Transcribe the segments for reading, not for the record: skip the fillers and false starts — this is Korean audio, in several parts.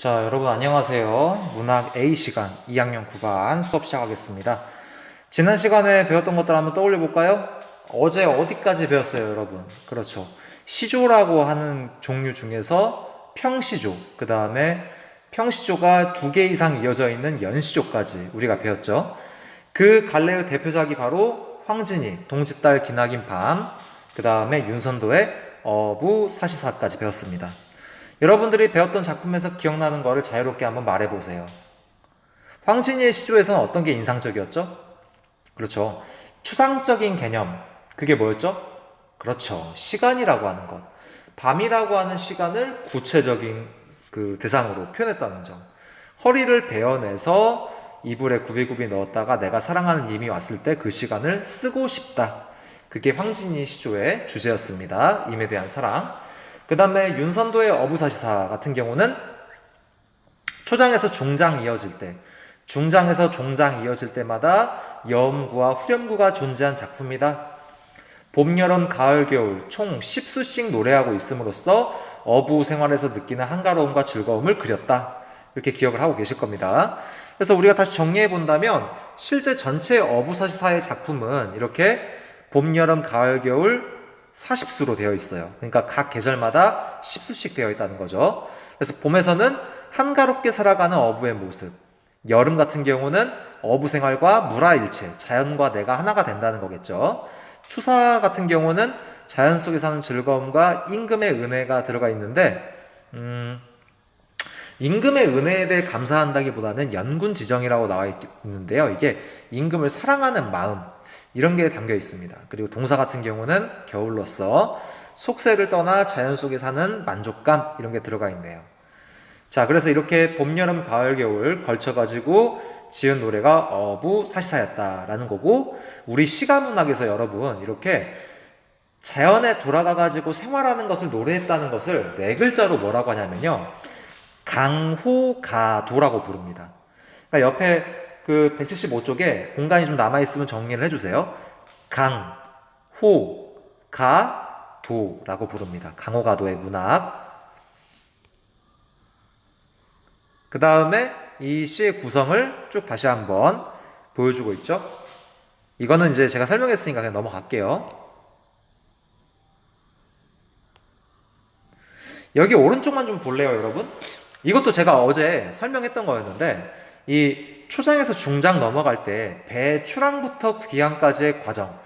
자, 여러분 안녕하세요. 문학 A 시간 2학년 9반 수업 시작하겠습니다. 지난 시간에 배웠던 것들 한번 떠올려 볼까요? 어제 어디까지 배웠어요, 여러분? 그렇죠. 시조라고 하는 종류 중에서 평시조, 그 다음에 평시조가 2개 이상 이어져 있는 연시조까지 우리가 배웠죠. 그 갈래의 대표작이 바로 황진이, 동짓달 기나긴 밤, 그 다음에 윤선도의 어부사시사까지 배웠습니다. 여러분들이 배웠던 작품에서 기억나는 거를 자유롭게 한번 말해보세요. 황진이의 시조에서는 어떤 게 인상적이었죠? 그렇죠. 추상적인 개념. 그게 뭐였죠? 그렇죠. 시간이라고 하는 것. 밤이라고 하는 시간을 구체적인 그 대상으로 표현했다는 점. 허리를 베어내서 이불에 굽이굽이 넣었다가 내가 사랑하는 님이 왔을 때 그 시간을 쓰고 싶다. 그게 황진이 시조의 주제였습니다. 임에 대한 사랑. 그 다음에 윤선도의 어부사시사 같은 경우는 초장에서 중장 이어질 때, 중장에서 종장 이어질 때마다 여음구와 후렴구가 존재한 작품이다. 봄, 여름, 가을, 겨울 총 10수씩 노래하고 있음으로써 어부 생활에서 느끼는 한가로움과 즐거움을 그렸다. 이렇게 기억을 하고 계실 겁니다. 그래서 우리가 다시 정리해 본다면 실제 전체 어부사시사의 작품은 이렇게 봄, 여름, 가을, 겨울 40수로 되어 있어요. 그러니까 각 계절마다 10수씩 되어 있다는 거죠. 그래서 봄에서는 한가롭게 살아가는 어부의 모습, 여름 같은 경우는 어부 생활과 물화일체, 자연과 내가 하나가 된다는 거겠죠. 추사 같은 경우는 자연 속에 사는 즐거움과 임금의 은혜가 들어가 있는데 임금의 은혜에 대해 감사한다기보다는 연군지정이라고 나와 있는데요. 이게 임금을 사랑하는 마음 이런 게 담겨 있습니다. 그리고 동사 같은 경우는 겨울로서 속세를 떠나 자연 속에 사는 만족감 이런 게 들어가 있네요. 자, 그래서 이렇게 봄, 여름, 가을, 겨울 걸쳐가지고 지은 노래가 어부사시사였다라는 거고, 우리 시가문학에서 여러분 이렇게 자연에 돌아가가지고 생활하는 것을 노래했다는 것을 네 글자로 뭐라고 하냐면요, 강호가도라고 부릅니다. 그러니까 옆에 그 175쪽에 공간이 좀 남아있으면 정리를 해주세요. 강호가도라고 부릅니다. 강호가도의 문학. 그 다음에 이 시의 구성을 쭉 다시 한번 보여주고 있죠. 이거는 이제 제가 설명했으니까 그냥 넘어갈게요. 여기 오른쪽만 좀 볼래요, 여러분? 이것도 제가 어제 설명했던 거였는데, 이 초장에서 중장 넘어갈 때 배 출항부터 귀향까지의 과정,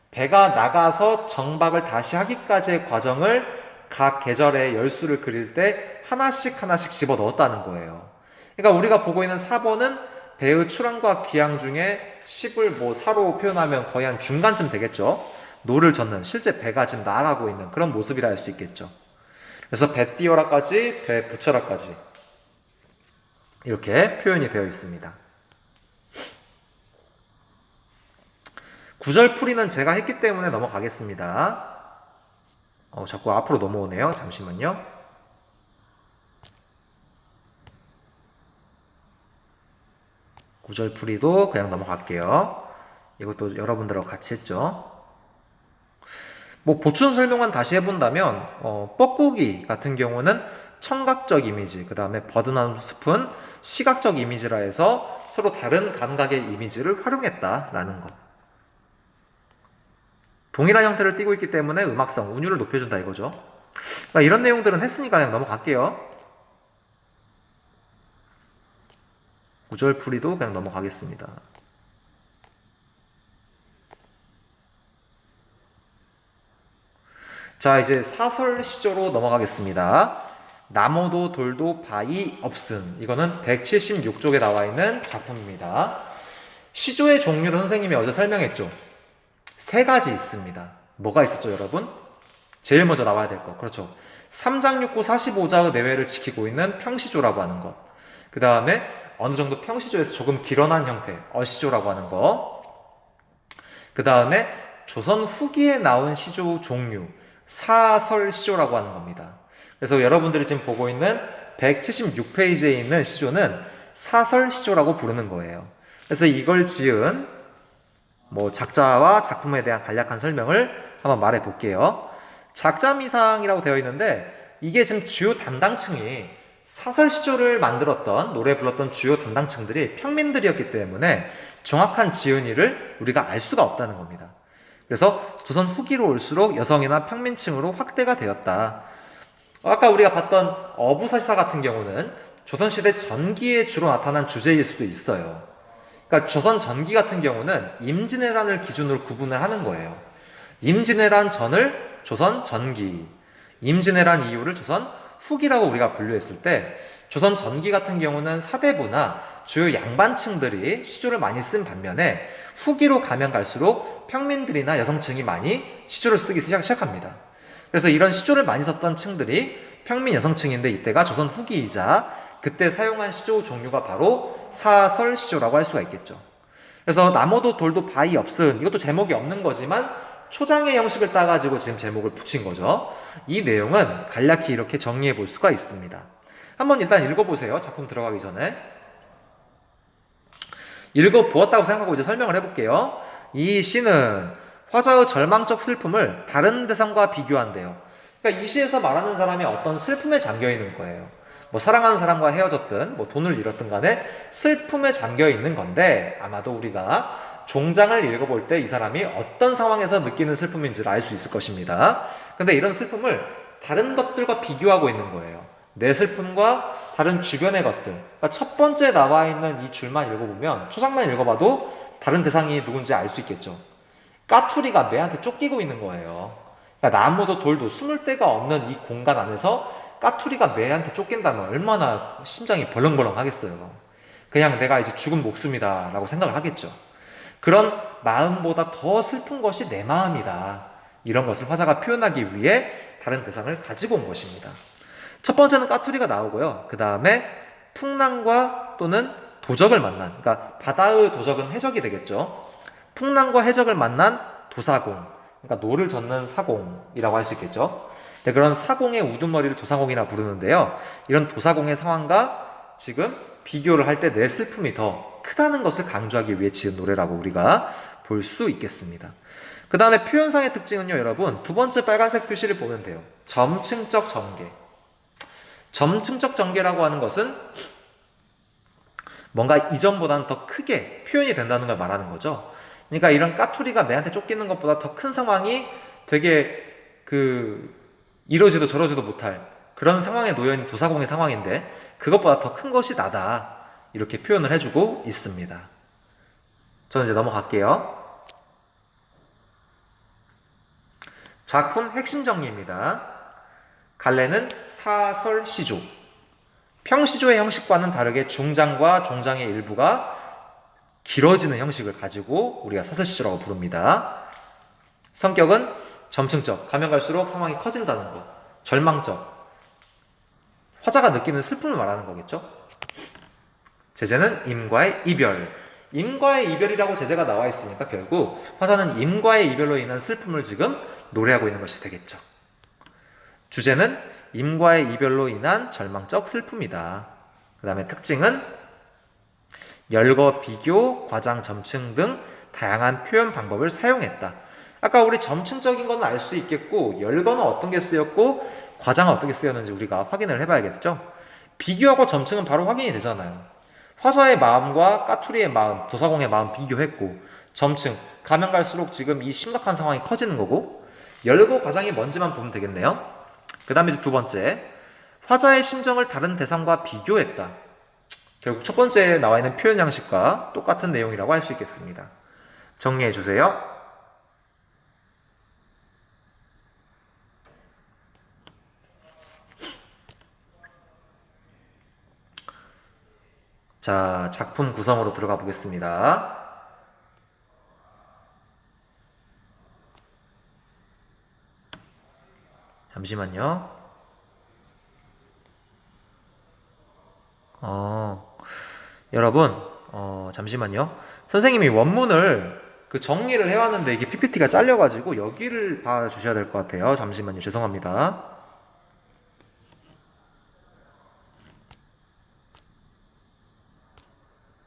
배가 나가서 정박을 다시 하기까지의 과정을 각 계절의 열수를 그릴 때 하나씩 하나씩 집어 넣었다는 거예요. 그러니까 우리가 보고 있는 4번은 배의 출항과 귀향 중에 10을 뭐 사로 표현하면 거의 한 중간쯤 되겠죠. 노를 젓는 실제 배가 지금 나아가고 있는 그런 모습이라 할 수 있겠죠. 그래서 배 띄어라까지 배 붙여라까지 이렇게 표현이 되어 있습니다. 구절풀이는 제가 했기 때문에 넘어가겠습니다. 자꾸 앞으로 넘어오네요. 잠시만요. 구절풀이도 그냥 넘어갈게요. 이것도 여러분들하고 같이 했죠. 뭐 보충 설명만 다시 해본다면 뻐꾸기 같은 경우는 청각적 이미지, 그 다음에 버드나무 숲은 시각적 이미지라 해서 서로 다른 감각의 이미지를 활용했다라는 것. 동일한 형태를 띠고 있기 때문에 음악성, 운율을 높여준다 이거죠. 그러니까 이런 내용들은 했으니까 그냥 넘어갈게요. 구절풀이도 그냥 넘어가겠습니다. 자, 이제 사설 시조로 넘어가겠습니다. 나무도 돌도 바위 없음. 이거는 176쪽에 나와 있는 작품입니다. 시조의 종류를 선생님이 어제 설명했죠. 세 가지 있습니다. 뭐가 있었죠, 여러분? 제일 먼저 나와야 될 것. 그렇죠. 3장 6구 45자의 내외를 지키고 있는 평시조라고 하는 것. 그 다음에 어느 정도 평시조에서 조금 길어난 형태, 어시조라고 하는 것. 그 다음에 조선 후기에 나온 시조 종류, 사설시조라고 하는 겁니다. 그래서 여러분들이 지금 보고 있는 176페이지에 있는 시조는 사설시조라고 부르는 거예요. 그래서 이걸 지은 뭐 작자와 작품에 대한 간략한 설명을 한번 말해 볼게요. 작자미상이라고 되어 있는데 이게 지금 주요 담당층이 사설 시조를 만들었던, 노래 불렀던 주요 담당층들이 평민들이었기 때문에 정확한 지은이를 우리가 알 수가 없다는 겁니다. 그래서 조선 후기로 올수록 여성이나 평민층으로 확대가 되었다. 아까 우리가 봤던 어부사시사 같은 경우는 조선시대 전기에 주로 나타난 주제일 수도 있어요. 그러니까 조선 전기 같은 경우는 임진왜란을 기준으로 구분을 하는 거예요. 임진왜란 전을 조선 전기, 임진왜란 이후를 조선 후기라고 우리가 분류했을 때 조선 전기 같은 경우는 사대부나 주요 양반층들이 시조를 많이 쓴 반면에 후기로 가면 갈수록 평민들이나 여성층이 많이 시조를 쓰기 시작합니다. 그래서 이런 시조를 많이 썼던 층들이 평민 여성층인데 이때가 조선 후기이자 그때 사용한 시조 종류가 바로 사설 시조라고 할 수가 있겠죠. 그래서 나무도 돌도 바위 없은, 이것도 제목이 없는 거지만 초장의 형식을 따가지고 지금 제목을 붙인 거죠. 이 내용은 간략히 이렇게 정리해 볼 수가 있습니다. 한번 일단 읽어보세요. 작품 들어가기 전에. 읽어보았다고 생각하고 이제 설명을 해볼게요. 이 시는 화자의 절망적 슬픔을 다른 대상과 비교한대요. 그러니까 이 시에서 말하는 사람이 어떤 슬픔에 잠겨 있는 거예요. 뭐 사랑하는 사람과 헤어졌든 뭐 돈을 잃었든 간에 슬픔에 잠겨 있는 건데 아마도 우리가 종장을 읽어볼 때 이 사람이 어떤 상황에서 느끼는 슬픔인지를 알 수 있을 것입니다. 근데 이런 슬픔을 다른 것들과 비교하고 있는 거예요. 내 슬픔과 다른 주변의 것들. 그러니까 첫 번째 나와 있는 이 줄만 읽어보면, 초장만 읽어봐도 다른 대상이 누군지 알 수 있겠죠. 까투리가 매한테 쫓기고 있는 거예요. 그러니까 나무도 돌도 숨을 데가 없는 이 공간 안에서 까투리가 매한테 쫓긴다면 얼마나 심장이 벌렁벌렁 하겠어요. 그냥 내가 이제 죽은 목숨이다 라고 생각을 하겠죠. 그런 마음보다 더 슬픈 것이 내 마음이다. 이런 것을 화자가 표현하기 위해 다른 대상을 가지고 온 것입니다. 첫 번째는 까투리가 나오고요. 그 다음에 풍랑과 또는 도적을 만난, 그러니까 바다의 도적은 해적이 되겠죠. 풍랑과 해적을 만난 도사공, 그러니까 노를 젓는 사공이라고 할 수 있겠죠. 네, 그런 사공의 우두머리를 도사공이라 부르는데요. 이런 도사공의 상황과 지금 비교를 할 때 내 슬픔이 더 크다는 것을 강조하기 위해 지은 노래라고 우리가 볼 수 있겠습니다. 그 다음에 표현상의 특징은요, 여러분, 두 번째 빨간색 표시를 보면 돼요. 점층적 전개. 점층적 전개라고 하는 것은 뭔가 이전보다는 더 크게 표현이 된다는 걸 말하는 거죠. 그러니까 이런 까투리가 매한테 쫓기는 것보다 더 큰 상황이 되게 이러지도 저러지도 못할 그런 상황에 놓여있는 도사공의 상황인데 그것보다 더 큰 것이 나다. 이렇게 표현을 해주고 있습니다. 저는 이제 넘어갈게요. 작품 핵심 정리입니다. 갈래는 사설 시조. 평시조의 형식과는 다르게 중장과 종장의 일부가 길어지는 형식을 가지고 우리가 사설 시조라고 부릅니다. 성격은 점층적, 가면 갈수록 상황이 커진다는 것. 절망적, 화자가 느끼는 슬픔을 말하는 거겠죠. 제재는 임과의 이별. 임과의 이별이라고 제재가 나와 있으니까 결국 화자는 임과의 이별로 인한 슬픔을 지금 노래하고 있는 것이 되겠죠. 주제는 임과의 이별로 인한 절망적 슬픔이다. 그 다음에 특징은 열거, 비교, 과장, 점층 등 다양한 표현 방법을 사용했다. 아까 우리 점층적인 건 알 수 있겠고 열거는 어떤 게 쓰였고 과장은 어떻게 쓰였는지 우리가 확인을 해봐야겠죠. 비교하고 점층은 바로 확인이 되잖아요. 화자의 마음과 까투리의 마음, 도사공의 마음 비교했고 점층, 가면 갈수록 지금 이 심각한 상황이 커지는 거고 열거, 과장이 뭔지만 보면 되겠네요. 그 다음에 두 번째, 화자의 심정을 다른 대상과 비교했다. 결국 첫 번째에 나와 있는 표현 양식과 똑같은 내용이라고 할 수 있겠습니다. 정리해 주세요. 자, 작품 구성으로 들어가 보겠습니다. 잠시만요. 여러분, 잠시만요. 선생님이 원문을 정리를 해왔는데 이게 PPT가 잘려가지고 여기를 봐주셔야 될 것 같아요. 잠시만요. 죄송합니다.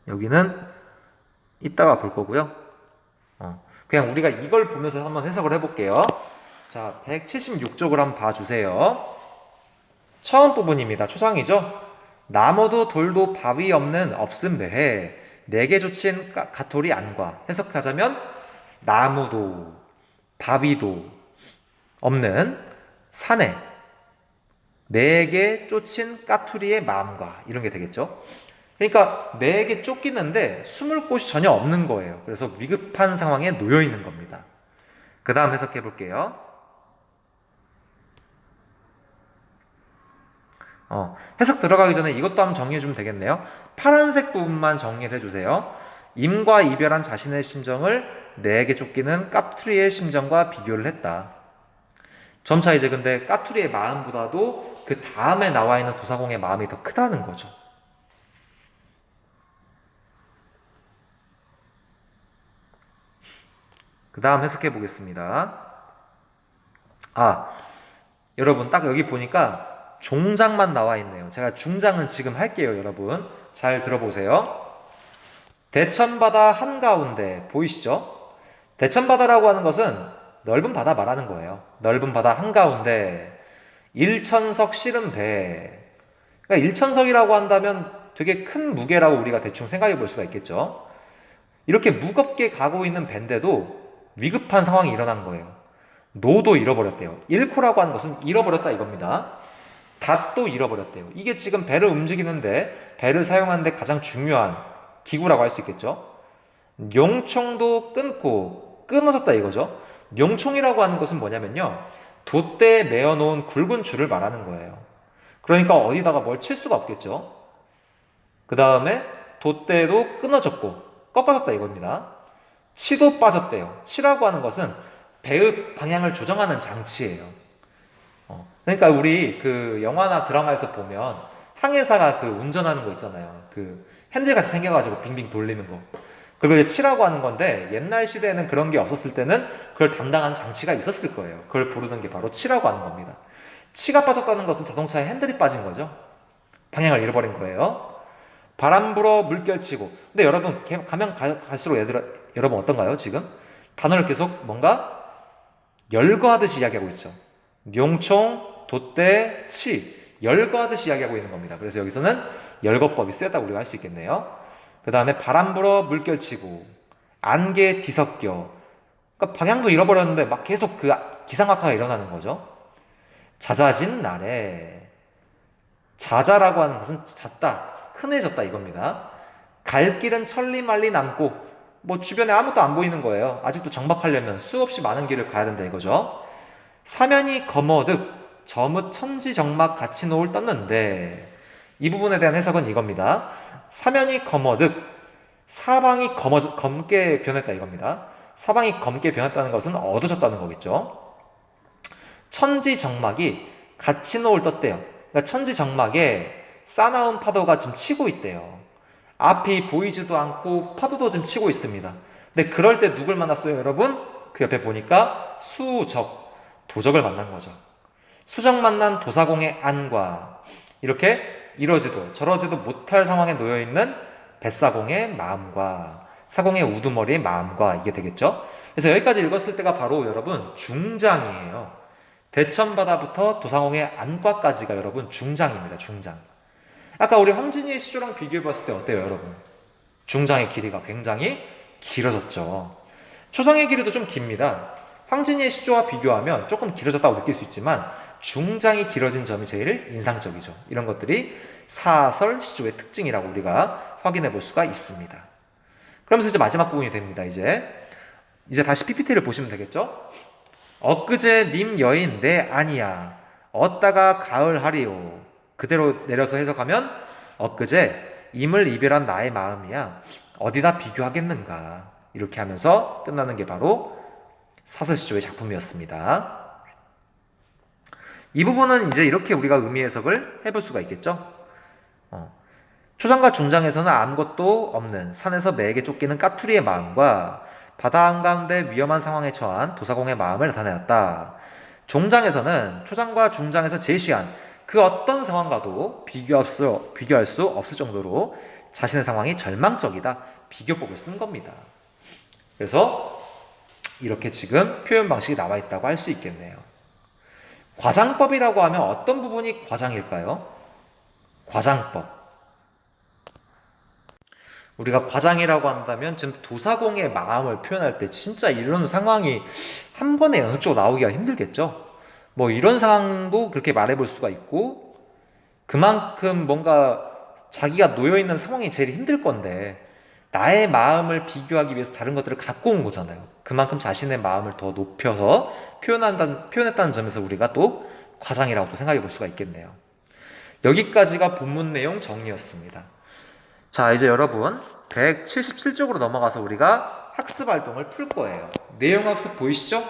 여기는 이따가 볼 거고요. 그냥 우리가 이걸 보면서 한번 해석을 해볼게요. 자, 176쪽을 한번 봐주세요. 처음 부분입니다. 초장이죠? 나무도 돌도 바위 없는 없음 매해 내게 조친 가토리 안과. 해석하자면 나무도 바위도 없는 산에 매에게 쫓인 까투리의 마음과, 이런 게 되겠죠. 그러니까 매에게 쫓기는데 숨을 곳이 전혀 없는 거예요. 그래서 위급한 상황에 놓여 있는 겁니다. 그 다음 해석해 볼게요. 해석 들어가기 전에 이것도 한번 정리해 주면 되겠네요. 파란색 부분만 정리를 해주세요. 임과 이별한 자신의 심정을 내에게 쫓기는 까투리의 심정과 비교를 했다. 점차 이제 근데 까투리의 마음보다도 그 다음에 나와 있는 도사공의 마음이 더 크다는 거죠. 그 다음 해석해 보겠습니다. 여러분 딱 여기 보니까 종장만 나와 있네요. 제가 중장은 지금 할게요, 여러분. 잘 들어보세요. 대천바다 한가운데 보이시죠? 대천바다라고 하는 것은 넓은 바다 말하는 거예요. 넓은 바다 한가운데 일천석 실은 배. 그러니까 일천석이라고 한다면 되게 큰 무게라고 우리가 대충 생각해 볼 수가 있겠죠. 이렇게 무겁게 가고 있는 배인데도 위급한 상황이 일어난 거예요. 노도 잃어버렸대요. 잃고라고 하는 것은 잃어버렸다 이겁니다. 닷도 잃어버렸대요. 이게 지금 배를 움직이는데, 배를 사용하는데 가장 중요한 기구라고 할 수 있겠죠. 용총도 끊어졌다 이거죠. 용총이라고 하는 것은 뭐냐면요, 돛대에 메어놓은 굵은 줄을 말하는 거예요. 그러니까 어디다가 뭘 칠 수가 없겠죠. 그 다음에 돛대도 끊어졌고 꺾어졌다 이겁니다. 치도 빠졌대요. 치라고 하는 것은 배의 방향을 조정하는 장치예요. 그러니까 우리 그 영화나 드라마에서 보면 항해사가 그 운전하는 거 있잖아요. 그 핸들같이 생겨가지고 빙빙 돌리는 거. 그걸 이제 치라고 하는 건데, 옛날 시대에는 그런 게 없었을 때는 그걸 담당하는 장치가 있었을 거예요. 그걸 부르는 게 바로 치라고 하는 겁니다. 치가 빠졌다는 것은 자동차의 핸들이 빠진 거죠. 방향을 잃어버린 거예요. 바람 불어 물결치고. 근데 여러분 가면 갈수록 여러분 어떤가요? 지금 단어를 계속 뭔가 열거하듯이 이야기하고 있죠. 용총, 돛대, 치, 열거하듯이 이야기하고 있는 겁니다. 그래서 여기서는 열거법이 쓰였다고 우리가 할 수 있겠네요. 그 다음에 바람 불어 물결치고, 안개 뒤섞여. 그러니까 방향도 잃어버렸는데 막 계속 그 기상악화가 일어나는 거죠. 잦아진 날에. 잦아라고 하는 것은 잦다, 흔해졌다 이겁니다. 갈 길은 천리만리 남고, 뭐 주변에 아무것도 안 보이는 거예요. 아직도 정박하려면 수없이 많은 길을 가야 된다 이거죠. 사면이 거머득 저뭇 천지정막 같이 노을 떴는데, 이 부분에 대한 해석은 이겁니다. 사면이 거머득, 사방이 검게 변했다 이겁니다. 사방이 검게 변했다는 것은 어두워졌다는 거겠죠. 천지정막이 같이 노을 떴대요. 그러니까 천지정막에 싸나운 파도가 지금 치고 있대요. 앞이 보이지도 않고 파도도 지금 치고 있습니다. 근데 그럴 때 누굴 만났어요, 여러분? 그 옆에 보니까 수적, 도적을 만난 거죠. 수적 만난 도사공의 안과, 이렇게 이러지도 저러지도 못할 상황에 놓여있는 뱃사공의 마음과, 사공의 우두머리의 마음과, 이게 되겠죠. 그래서 여기까지 읽었을 때가 바로 여러분 중장이에요. 대천바다부터 도사공의 안과까지가 여러분 중장입니다. 중장. 아까 우리 황진이의 시조랑 비교해봤을 때 어때요, 여러분? 중장의 길이가 굉장히 길어졌죠. 초장의 길이도 좀 깁니다. 황진이의 시조와 비교하면 조금 길어졌다고 느낄 수 있지만 중장이 길어진 점이 제일 인상적이죠. 이런 것들이 사설 시조의 특징이라고 우리가 확인해 볼 수가 있습니다. 그러면서 이제 마지막 부분이 됩니다. 이제 다시 PPT를 보시면 되겠죠? 엊그제 님 여인 내 아니야 얻다가 가을 하리오. 그대로 내려서 해석하면 엊그제 임을 이별한 나의 마음이야 어디다 비교하겠는가, 이렇게 하면서 끝나는 게 바로 사설시조의 작품이었습니다. 이 부분은 이제 이렇게 우리가 의미 해석을 해볼 수가 있겠죠. 초장과 중장에서는 아무것도 없는 산에서 매에게 쫓기는 까투리의 마음과 바다 한가운데 위험한 상황에 처한 도사공의 마음을 나타내었다. 종장에서는 초장과 중장에서 제시한 그 어떤 상황과도 비교할 수 없을 정도로 자신의 상황이 절망적이다, 비교법을 쓴 겁니다. 그래서 이렇게 지금 표현 방식이 나와 있다고 할 수 있겠네요. 과장법이라고 하면 어떤 부분이 과장일까요? 과장법. 우리가 과장이라고 한다면 지금 도사공의 마음을 표현할 때 진짜 이런 상황이 한 번에 연속적으로 나오기가 힘들겠죠. 뭐 이런 상황도 그렇게 말해볼 수가 있고, 그만큼 뭔가 자기가 놓여있는 상황이 제일 힘들 건데 나의 마음을 비교하기 위해서 다른 것들을 갖고 온 거잖아요. 그만큼 자신의 마음을 더 높여서 표현했다는 점에서 우리가 또 과장이라고 또 생각해 볼 수가 있겠네요. 여기까지가 본문 내용 정리였습니다. 자, 이제 여러분 177쪽으로 넘어가서 우리가 학습 활동을 풀 거예요. 내용 학습 보이시죠?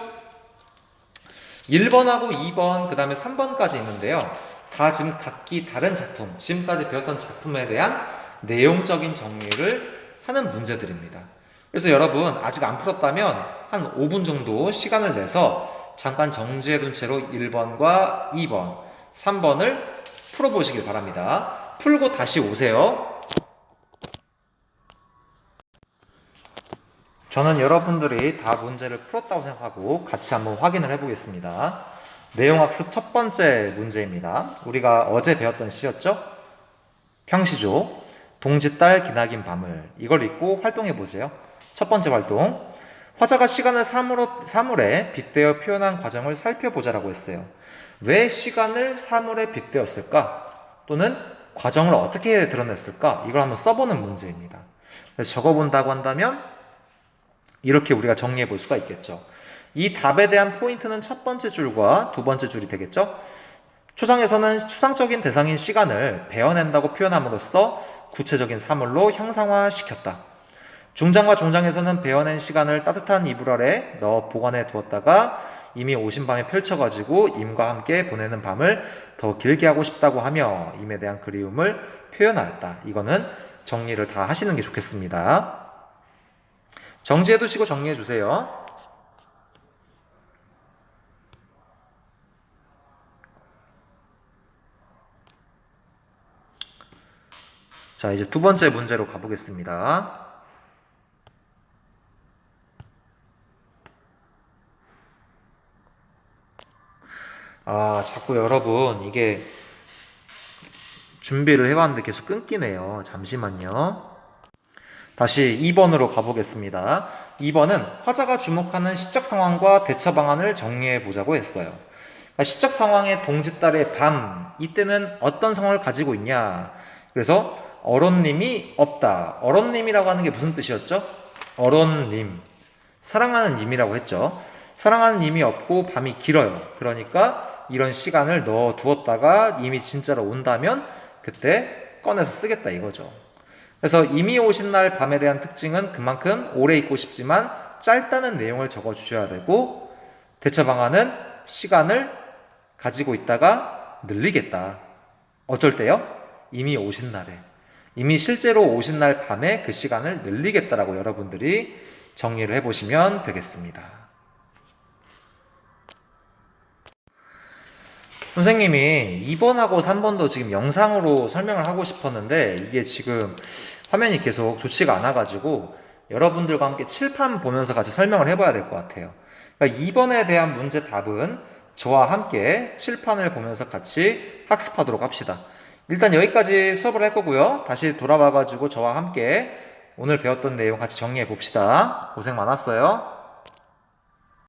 1번하고 2번, 그 다음에 3번까지 있는데요. 다 지금 각기 다른 작품, 지금까지 배웠던 작품에 대한 내용적인 정리를 하는 문제들입니다. 그래서 여러분 아직 안 풀었다면 한 5분 정도 시간을 내서 잠깐 정지해 둔 채로 1번과 2번, 3번을 풀어보시길 바랍니다. 풀고 다시 오세요. 저는 여러분들이 다 문제를 풀었다고 생각하고 같이 한번 확인을 해보겠습니다. 내용학습 첫 번째 문제입니다. 우리가 어제 배웠던 시였죠? 평시조, 동짓달 기나긴 밤을, 이걸 읽고 활동해보세요. 첫 번째 활동, 화자가 시간을 사물에 빗대어 표현한 과정을 살펴보자라고 했어요. 왜 시간을 사물에 빗대었을까? 또는 과정을 어떻게 드러냈을까? 이걸 한번 써보는 문제입니다. 그래서 적어본다고 한다면 이렇게 우리가 정리해 볼 수가 있겠죠. 이 답에 대한 포인트는 첫 번째 줄과 두 번째 줄이 되겠죠. 초장에서는 추상적인 대상인 시간을 베어낸다고 표현함으로써 구체적인 사물로 형상화시켰다. 중장과 종장에서는 베어낸 시간을 따뜻한 이불 아래 넣어 보관해 두었다가 이미 오신 밤에 펼쳐가지고 임과 함께 보내는 밤을 더 길게 하고 싶다고 하며 임에 대한 그리움을 표현하였다. 이거는 정리를 다 하시는 게 좋겠습니다. 정지해 두시고 정리해 주세요. 자, 이제 두 번째 문제로 가보겠습니다. 자꾸 여러분 이게 준비를 해봤는데 계속 끊기네요. 잠시만요. 다시 2번으로 가보겠습니다. 2번은 화자가 주목하는 시적 상황과 대처 방안을 정리해 보자고 했어요. 그러니까 시적 상황의 동짓달의 밤, 이때는 어떤 상황을 가지고 있냐? 그래서 어론님이 없다. 어론님이라고 하는 게 무슨 뜻이었죠? 어론님, 사랑하는 님이라고 했죠. 사랑하는 님이 없고 밤이 길어요. 그러니까 이런 시간을 넣어 두었다가 이미 진짜로 온다면 그때 꺼내서 쓰겠다 이거죠. 그래서 이미 오신 날 밤에 대한 특징은 그만큼 오래 있고 싶지만 짧다는 내용을 적어 주셔야 되고, 대처 방안은 시간을 가지고 있다가 늘리겠다. 어쩔 때요? 이미 오신 날에, 이미 실제로 오신 날 밤에 그 시간을 늘리겠다라고 여러분들이 정리를 해보시면 되겠습니다. 선생님이 2번하고 3번도 지금 영상으로 설명을 하고 싶었는데 이게 지금 화면이 계속 좋지가 않아가지고 여러분들과 함께 칠판 보면서 같이 설명을 해봐야 될 것 같아요. 그러니까 2번에 대한 문제 답은 저와 함께 칠판을 보면서 같이 학습하도록 합시다. 일단 여기까지 수업을 할 거고요. 다시 돌아와가지고 저와 함께 오늘 배웠던 내용 같이 정리해 봅시다. 고생 많았어요.